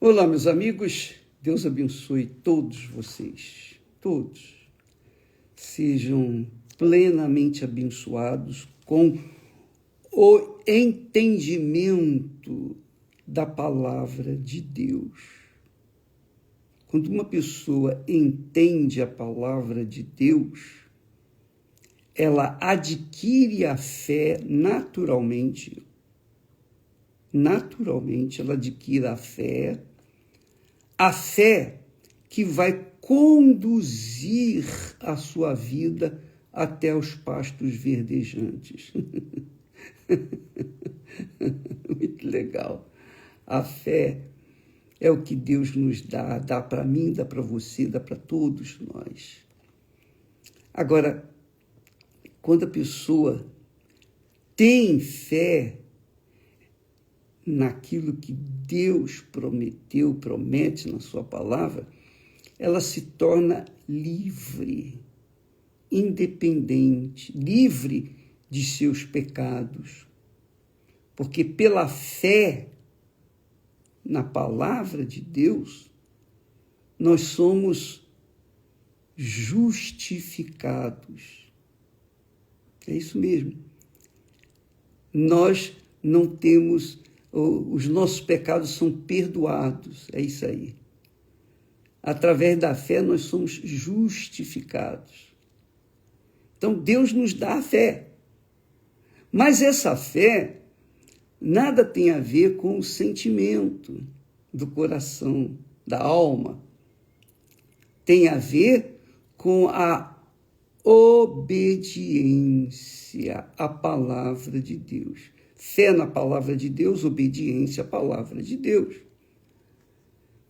Olá, meus amigos, Deus abençoe todos vocês, todos. Sejam plenamente abençoados com o entendimento da palavra de Deus. Quando uma pessoa entende a palavra de Deus, ela adquire a fé naturalmente. Naturalmente, ela adquire a fé que vai conduzir a sua vida até os pastos verdejantes. Muito legal. A fé é o que Deus nos dá para mim, dá para você, dá para todos nós. Agora, quando a pessoa tem fé naquilo que Deus promete na sua palavra, ela se torna livre, independente, livre de seus pecados. Porque pela fé na palavra de Deus, nós somos justificados. É isso mesmo. Nós não temos, os nossos pecados são perdoados, é isso aí. Através da fé nós somos justificados. Então Deus nos dá a fé. Mas essa fé nada tem a ver com o sentimento do coração, da alma. Tem a ver com a obediência à palavra de Deus. Fé na palavra de Deus, obediência à palavra de Deus.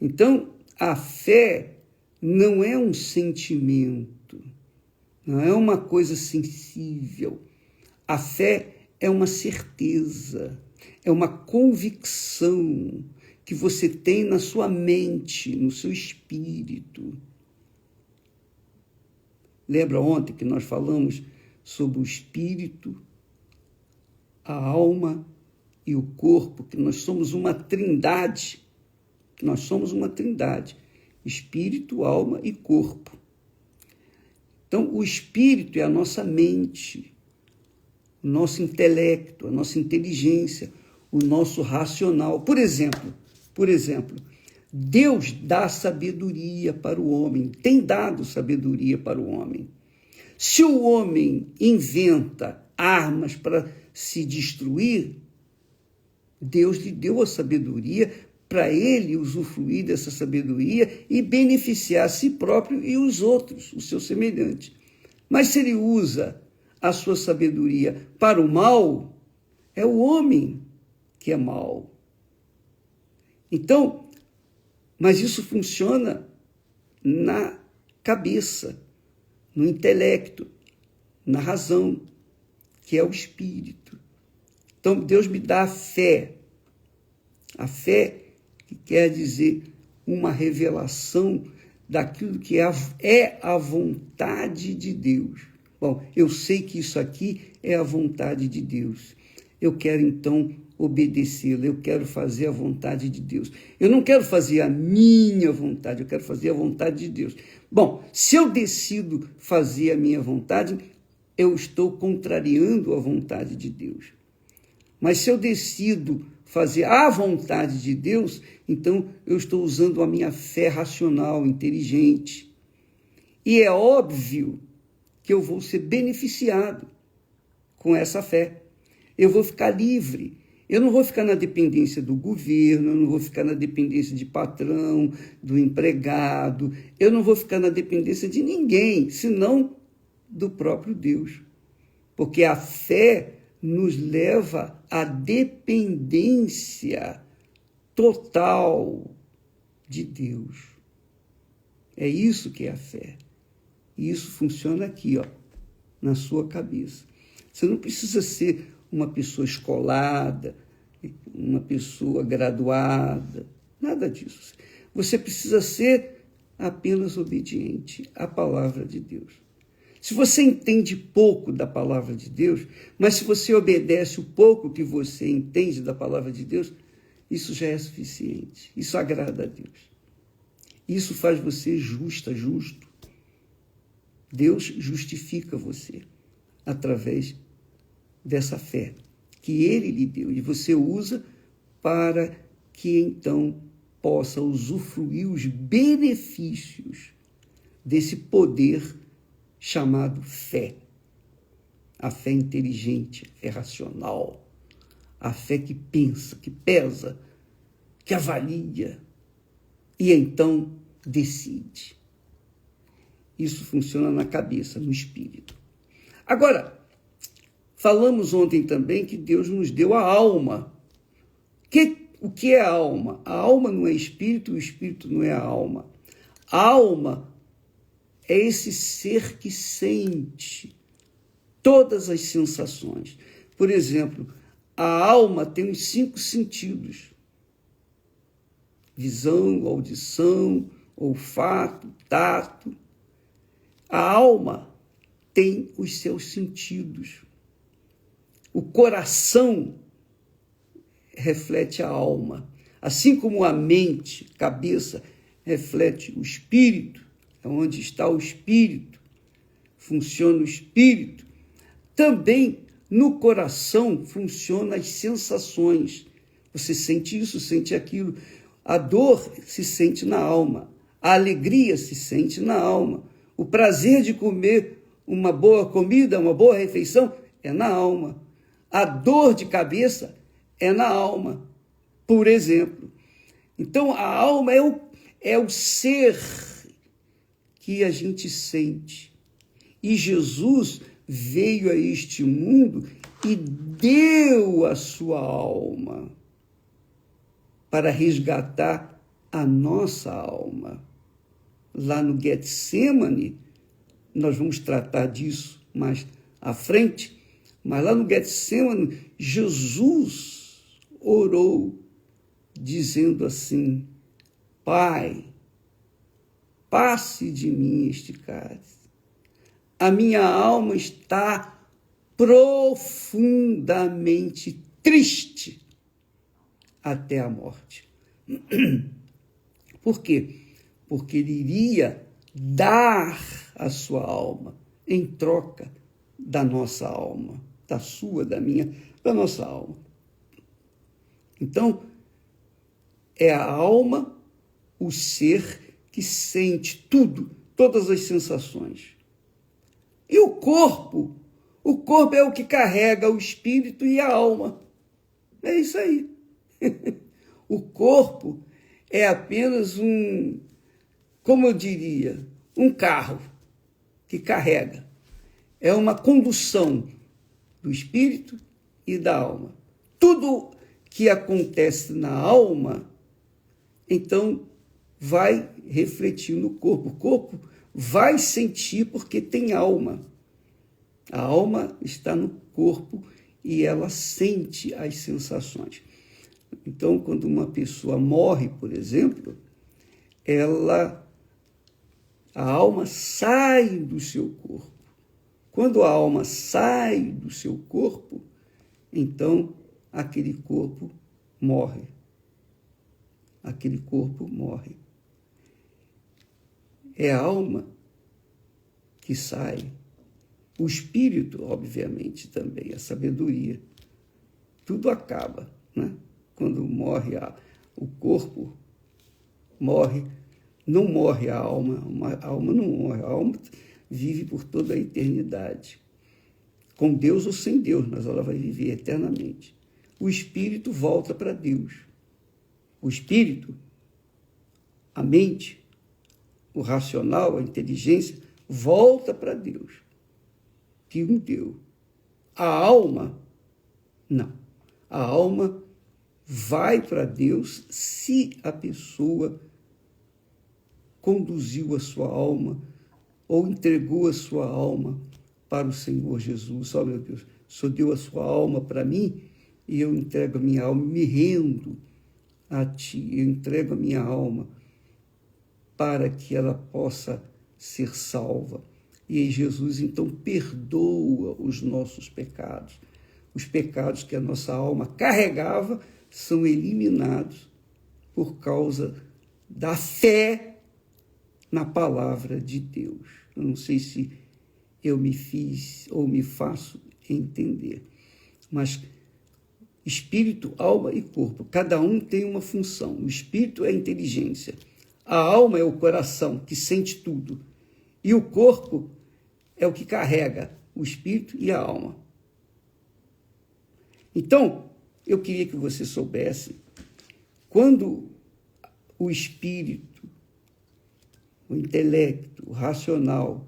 Então, a fé não é um sentimento, não é uma coisa sensível. A fé é uma certeza, é uma convicção que você tem na sua mente, no seu espírito. Lembra ontem que nós falamos sobre o espírito, a alma e o corpo, que nós somos uma trindade, espírito, alma e corpo. Então, o espírito é a nossa mente, o nosso intelecto, a nossa inteligência, o nosso racional. Por exemplo, Deus dá sabedoria para o homem, tem dado sabedoria para o homem. Se o homem inventa armas para se destruir, Deus lhe deu a sabedoria para ele usufruir dessa sabedoria e beneficiar a si próprio e os outros, o seu semelhante. Mas se ele usa a sua sabedoria para o mal, é o homem que é mau. Então, mas isso funciona na cabeça, no intelecto, na razão, que é o espírito. Então, Deus me dá a fé que quer dizer uma revelação daquilo que é a vontade de Deus. Bom, eu sei que isso aqui é a vontade de Deus. Eu quero, então, obedecê-la, eu quero fazer a vontade de Deus. Eu não quero fazer a minha vontade, eu quero fazer a vontade de Deus. Bom, se eu decido fazer a minha vontade, eu estou contrariando a vontade de Deus. Mas se eu decido fazer a vontade de Deus, então eu estou usando a minha fé racional, inteligente. E é óbvio que eu vou ser beneficiado com essa fé. Eu vou ficar livre. Eu não vou ficar na dependência do governo, eu não vou ficar na dependência de patrão, do empregado, eu não vou ficar na dependência de ninguém, senão do próprio Deus. Porque a fé nos leva à dependência total de Deus. É isso que é a fé. E isso funciona aqui, ó, na sua cabeça. Você não precisa ser uma pessoa escolada, uma pessoa graduada, nada disso. Você precisa ser apenas obediente à palavra de Deus. Se você entende pouco da palavra de Deus, mas se você obedece o pouco que você entende da palavra de Deus, isso já é suficiente. Isso agrada a Deus. Isso faz você justo. Deus justifica você através dessa fé que Ele lhe deu. E você usa para que então possa usufruir os benefícios desse poder chamado fé. A fé inteligente, a fé racional, a fé que pensa, que pesa, que avalia e então decide. Isso funciona na cabeça, no espírito. Agora, falamos ontem também que Deus nos deu a alma. O que é a alma? A alma não é espírito, o espírito não é a alma. A alma é esse ser que sente todas as sensações. Por exemplo, a alma tem os 5 sentidos: visão, audição, olfato, tato. A alma tem os seus sentidos. O coração reflete a alma. Assim como a mente, cabeça, reflete o espírito, é onde está o espírito, funciona o espírito. Também no coração funcionam as sensações. Você sente isso, sente aquilo. A dor se sente na alma. A alegria se sente na alma. O prazer de comer uma boa comida, uma boa refeição, é na alma. A dor de cabeça é na alma, por exemplo. Então, a alma é o ser que a gente sente. E Jesus veio a este mundo e deu a sua alma para resgatar a nossa alma. Lá no Getsemane, nós vamos tratar disso mais à frente, mas lá no Getsemane, Jesus orou dizendo assim: Pai, passe de mim este cálice. A minha alma está profundamente triste até a morte. Por quê? Porque ele iria dar a sua alma em troca da nossa alma, da sua, da minha, da nossa alma. Então, é a alma, o ser que sente tudo, todas as sensações. E o corpo é o que carrega o espírito e a alma. É isso aí. O corpo é apenas como eu diria, um carro que carrega. É uma condução do espírito e da alma. Tudo que acontece na alma, então, vai refletir no corpo. O corpo vai sentir porque tem alma. A alma está no corpo e ela sente as sensações. Então, quando uma pessoa morre, por exemplo, a alma sai do seu corpo. Quando a alma sai do seu corpo, então aquele corpo morre. Aquele corpo morre. É a alma que sai. O espírito, obviamente, também, a sabedoria. Tudo acaba, né? Quando morre o corpo, não morre a alma. A alma não morre, a alma vive por toda a eternidade. Com Deus ou sem Deus, mas ela vai viver eternamente. O espírito volta para Deus. O espírito, a mente, o racional, a inteligência, volta para Deus, que o deu. A alma, não. A alma vai para Deus se a pessoa conduziu a sua alma ou entregou a sua alma para o Senhor Jesus. Ó, meu Deus, o Senhor deu a sua alma para mim e eu entrego a minha alma, me rendo a Ti, eu entrego a minha alma para que ela possa ser salva. E aí Jesus, então, perdoa os nossos pecados. Os pecados que a nossa alma carregava são eliminados por causa da fé na palavra de Deus. Eu não sei se eu me fiz ou me faço entender, mas espírito, alma e corpo, cada um tem uma função. O espírito é a inteligência, a alma é o coração, que sente tudo, e o corpo é o que carrega o espírito e a alma. Então, eu queria que você soubesse, quando o espírito, o intelecto, o racional,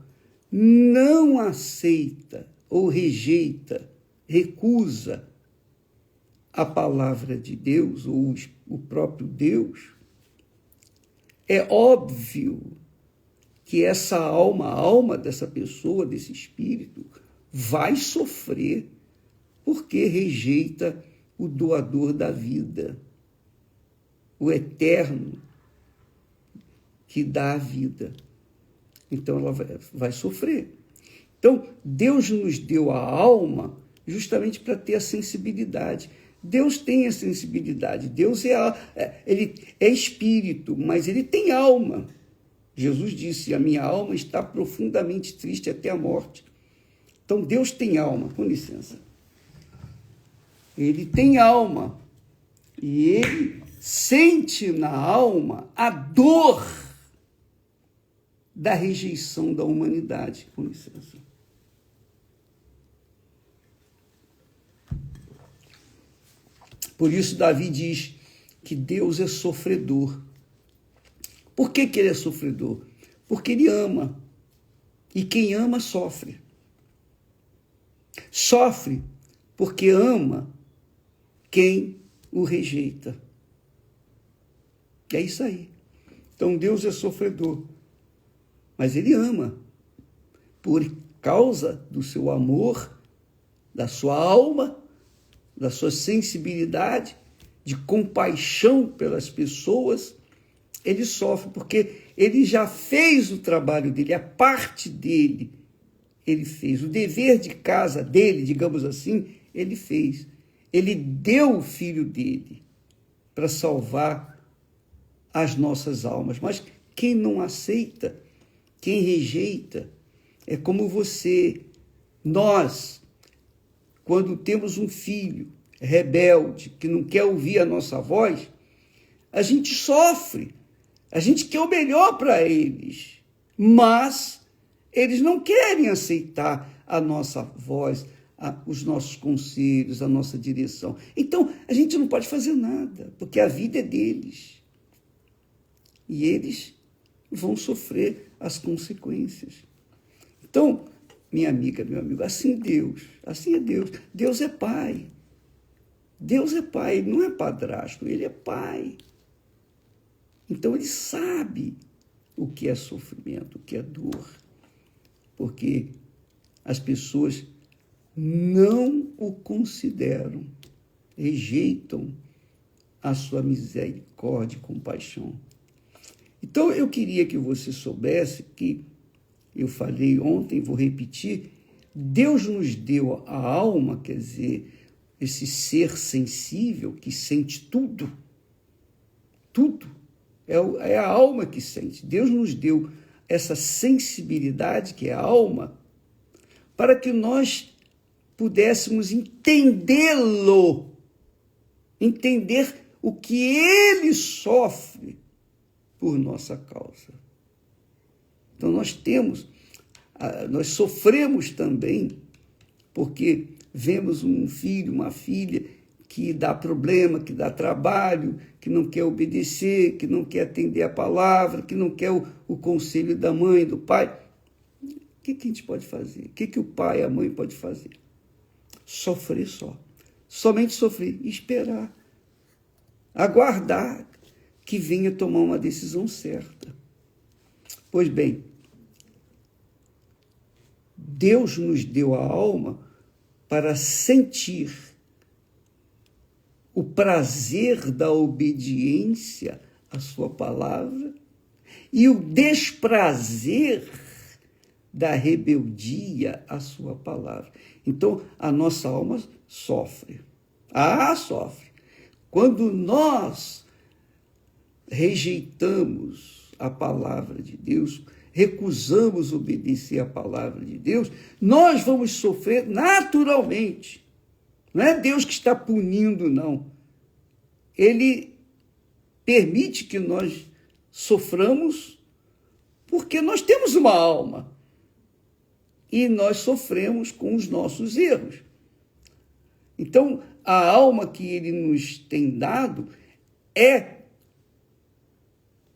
não aceita ou rejeita, recusa a palavra de Deus ou o próprio Deus, é óbvio que essa alma, a alma dessa pessoa, desse espírito, vai sofrer porque rejeita o doador da vida, o eterno que dá a vida. Então ela vai sofrer. Então Deus nos deu a alma justamente para ter a sensibilidade. Deus tem a sensibilidade. Deus ele é espírito, mas ele tem alma. Jesus disse: a minha alma está profundamente triste até a morte. Então Deus tem alma. Com licença. Ele tem alma. E ele sente na alma a dor da rejeição da humanidade. Com licença. Por isso Davi diz que Deus é sofredor. Por que ele é sofredor? Porque ele ama. E quem ama sofre. Sofre porque ama quem o rejeita. É isso aí. Então Deus é sofredor. Mas ele ama. Por causa do seu amor, da sua alma, da sua sensibilidade, de compaixão pelas pessoas, ele sofre, porque ele já fez o trabalho dele, a parte dele, ele fez. O dever de casa dele, digamos assim, ele fez. Ele deu o filho dele para salvar as nossas almas. Mas quem não aceita, quem rejeita, é como você, nós, quando temos um filho rebelde, que não quer ouvir a nossa voz, a gente sofre, a gente quer o melhor para eles, mas eles não querem aceitar a nossa voz, os nossos conselhos, a nossa direção. Então, a gente não pode fazer nada, porque a vida é deles. E eles vão sofrer as consequências. Então, minha amiga, meu amigo, assim é Deus. Deus é pai. Deus é pai, ele não é padrasto, ele é pai. Então ele sabe o que é sofrimento, o que é dor. Porque as pessoas não o consideram, rejeitam a sua misericórdia e compaixão. Então eu queria que você soubesse que, eu falei ontem, vou repetir, Deus nos deu a alma, quer dizer, esse ser sensível que sente tudo, é a alma que sente. Deus nos deu essa sensibilidade, que é a alma, para que nós pudéssemos entendê-lo, entender o que ele sofre por nossa causa. Então nós sofremos também, porque vemos um filho, uma filha que dá problema, que dá trabalho, que não quer obedecer, que não quer atender a palavra, que não quer o conselho da mãe, do pai. O que a gente pode fazer? O que o pai e a mãe podem fazer? Sofrer só. Somente sofrer, esperar, aguardar que venha tomar uma decisão certa. Pois bem, Deus nos deu a alma para sentir o prazer da obediência à sua palavra e o desprazer da rebeldia à sua palavra. Então, a nossa alma sofre. Sofre. Quando nós rejeitamos a palavra de Deus, recusamos obedecer à palavra de Deus, nós vamos sofrer naturalmente. Não é Deus que está punindo, não. Ele permite que nós soframos porque nós temos uma alma e nós sofremos com os nossos erros. Então, a alma que ele nos tem dado é,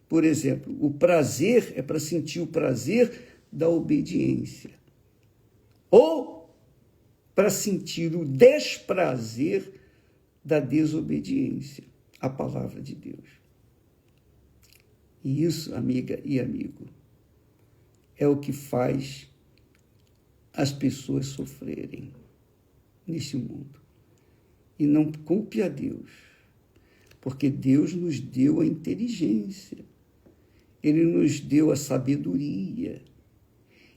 por exemplo, o prazer é para sentir o prazer da obediência. Ou para sentir o desprazer da desobediência à palavra de Deus. E isso, amiga e amigo, é o que faz as pessoas sofrerem nesse mundo. E não culpe a Deus, porque Deus nos deu a inteligência, Ele nos deu a sabedoria,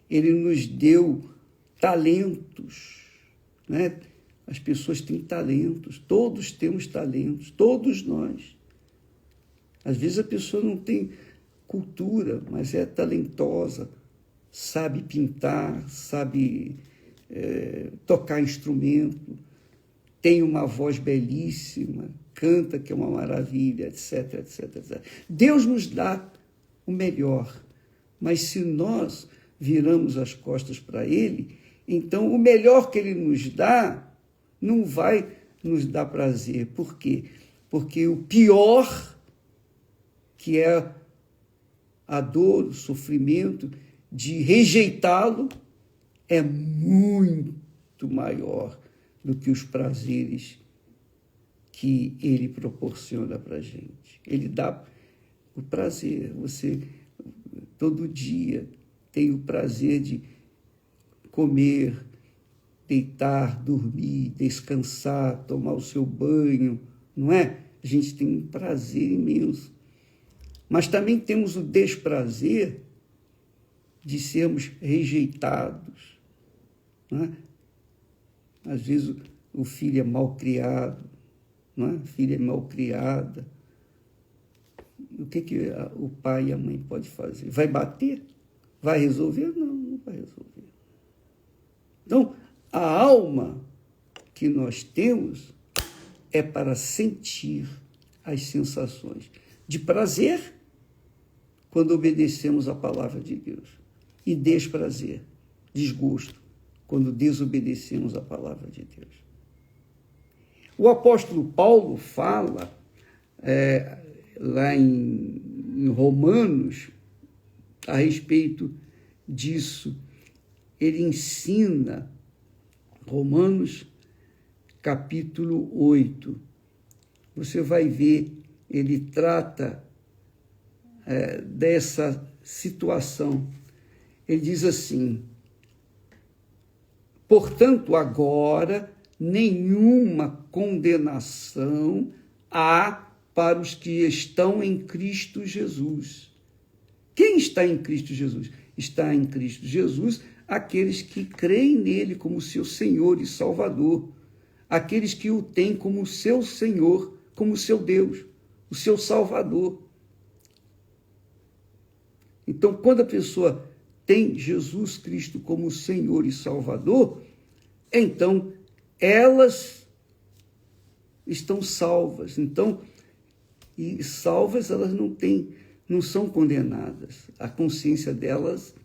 Ele nos deu talentos, né? As pessoas têm talentos, todos temos talentos, todos nós. Às vezes a pessoa não tem cultura, mas é talentosa, sabe pintar, sabe tocar instrumento, tem uma voz belíssima, canta, que é uma maravilha, etc, etc, etc. Deus nos dá o melhor, mas se nós viramos as costas para Ele, então o melhor que Ele nos dá não vai nos dar prazer. Por quê? Porque o pior, que é a dor, o sofrimento de rejeitá-lo, é muito maior do que os prazeres que Ele proporciona para a gente. Ele dá o prazer. Você, todo dia, tem o prazer de comer, deitar, dormir, descansar, tomar o seu banho, não é? A gente tem um prazer imenso. Mas também temos o desprazer de sermos rejeitados, não é? Às vezes o filho é mal criado, não é? A filha é mal criada. O que o pai e a mãe podem fazer? Vai bater? Vai resolver? Não, não vai resolver. Então, a alma que nós temos é para sentir as sensações de prazer quando obedecemos a palavra de Deus e desprazer, desgosto, quando desobedecemos a palavra de Deus. O apóstolo Paulo fala lá em Romanos a respeito disso. Ele ensina, Romanos capítulo 8. Você vai ver, ele trata dessa situação. Ele diz assim: portanto, agora nenhuma condenação há para os que estão em Cristo Jesus. Quem está em Cristo Jesus? Está em Cristo Jesus aqueles que creem nele como seu Senhor e Salvador, aqueles que o têm como seu Senhor, como seu Deus, o seu Salvador. Então, quando a pessoa tem Jesus Cristo como Senhor e Salvador, então elas estão salvas. Então, e salvas, elas não são condenadas. A consciência delas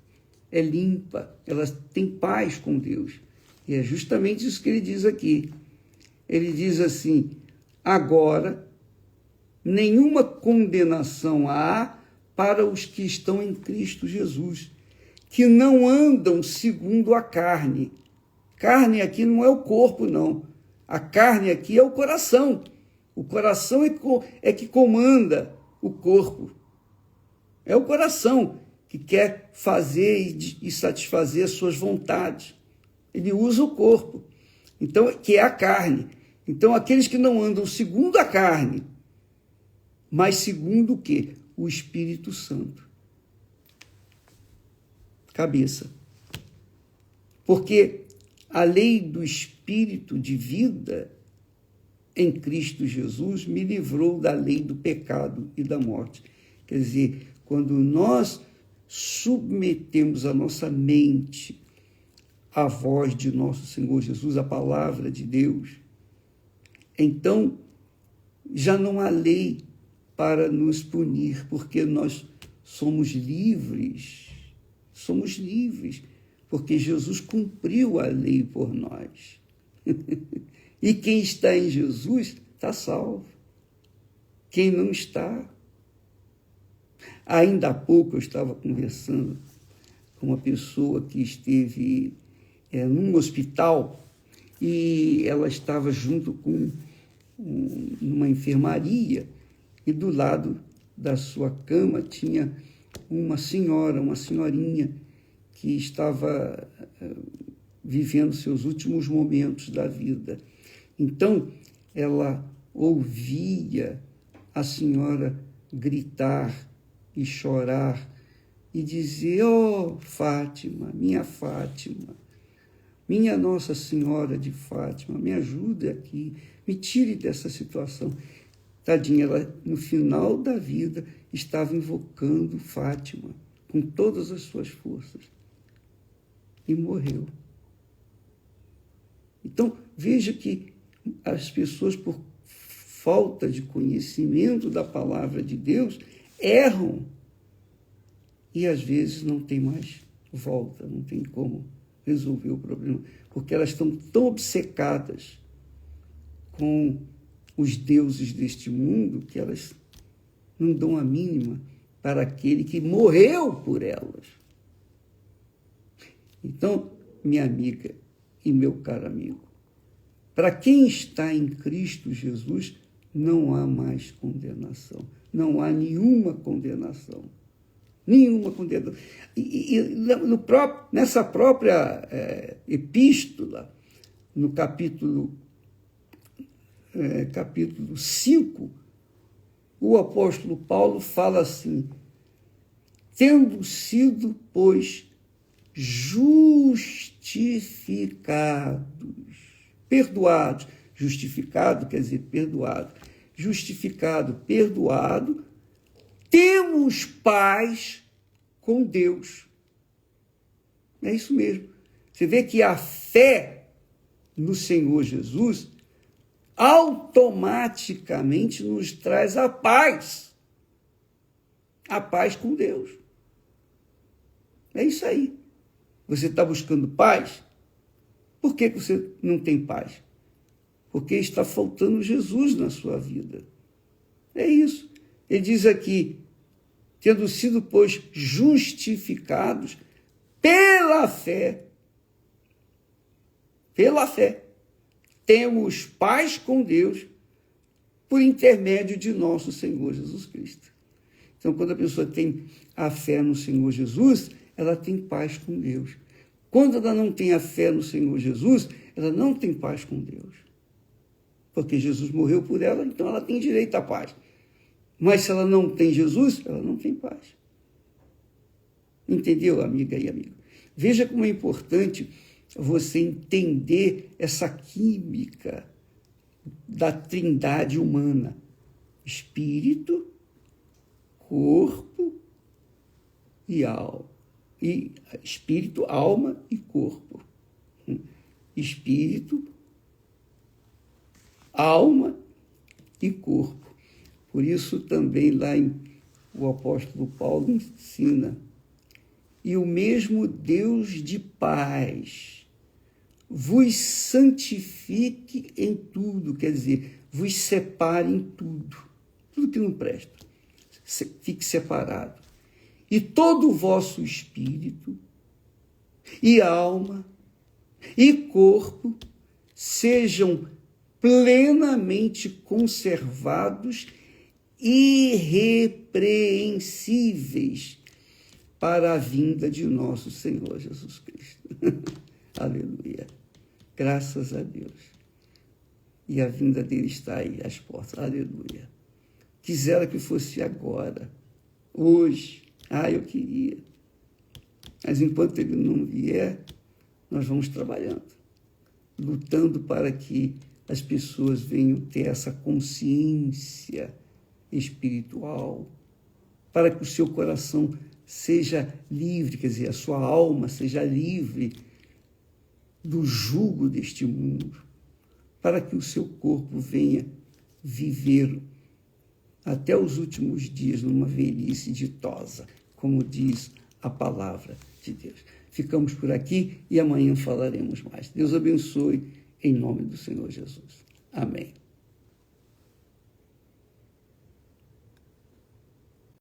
é limpa, elas têm paz com Deus. E é justamente isso que ele diz aqui. Ele diz assim: agora nenhuma condenação há para os que estão em Cristo Jesus, que não andam segundo a carne. Carne aqui não é o corpo, não. A carne aqui é o coração. O coração é que comanda o corpo. É o coração que quer fazer e satisfazer as suas vontades. Ele usa o corpo, então, que é a carne. Então, aqueles que não andam segundo a carne, mas segundo o quê? O Espírito Santo. Cabeça. Porque a lei do Espírito de vida em Cristo Jesus me livrou da lei do pecado e da morte. Quer dizer, quando nós submetemos a nossa mente à voz de nosso Senhor Jesus, a palavra de Deus, então já não há lei para nos punir, porque nós somos livres, porque Jesus cumpriu a lei por nós. E quem está em Jesus está salvo. Quem não está. Ainda há pouco eu estava conversando com uma pessoa que esteve num hospital e ela estava junto com uma enfermaria e do lado da sua cama tinha uma senhorinha que estava vivendo seus últimos momentos da vida. Então, ela ouvia a senhora gritar e chorar e dizer: "Oh, Fátima, minha Nossa Senhora de Fátima, me ajude aqui, me tire dessa situação." Tadinha, ela, no final da vida, estava invocando Fátima com todas as suas forças e morreu. Então, veja que as pessoas, por falta de conhecimento da palavra de Deus, erram e, às vezes, não tem mais volta, não tem como resolver o problema, porque elas estão tão obcecadas com os deuses deste mundo que elas não dão a mínima para aquele que morreu por elas. Então, minha amiga e meu caro amigo, para quem está em Cristo Jesus, não há mais condenação. Não há nenhuma condenação. Nenhuma condenação. Nessa própria epístola, no capítulo 5, o apóstolo Paulo fala assim: tendo sido, pois, perdoados. Justificado quer dizer perdoado. Justificado, perdoado, temos paz com Deus. É isso mesmo. Você vê que a fé no Senhor Jesus automaticamente nos traz a paz com Deus. É isso aí. Você está buscando paz? Por que você não tem paz? Porque está faltando Jesus na sua vida. É isso. Ele diz aqui: tendo sido, pois, justificados pela fé, temos paz com Deus por intermédio de nosso Senhor Jesus Cristo. Então, quando a pessoa tem a fé no Senhor Jesus, ela tem paz com Deus. Quando ela não tem a fé no Senhor Jesus, ela não tem paz com Deus. Porque Jesus morreu por ela, então ela tem direito à paz. Mas se ela não tem Jesus, ela não tem paz. Entendeu, amiga e amigo? Veja como é importante você entender essa química da trindade humana: espírito, corpo e alma. Espírito, alma e corpo. Espírito, alma e corpo. Por isso também lá o apóstolo Paulo ensina: e o mesmo Deus de paz vos santifique em tudo, quer dizer, vos separe em tudo que não presta, fique separado. E todo o vosso espírito, e alma, e corpo sejam plenamente conservados, irrepreensíveis, para a vinda de nosso Senhor Jesus Cristo. Aleluia. Graças a Deus. E a vinda dele está aí às portas. Aleluia. Quisera que fosse agora, hoje. Eu queria. Mas enquanto ele não vier, nós vamos trabalhando, lutando para que as pessoas venham ter essa consciência espiritual, para que o seu coração seja livre, quer dizer, a sua alma seja livre do jugo deste mundo, para que o seu corpo venha viver até os últimos dias numa velhice ditosa, como diz a palavra de Deus. Ficamos por aqui e amanhã falaremos mais. Deus abençoe em nome do Senhor Jesus. Amém.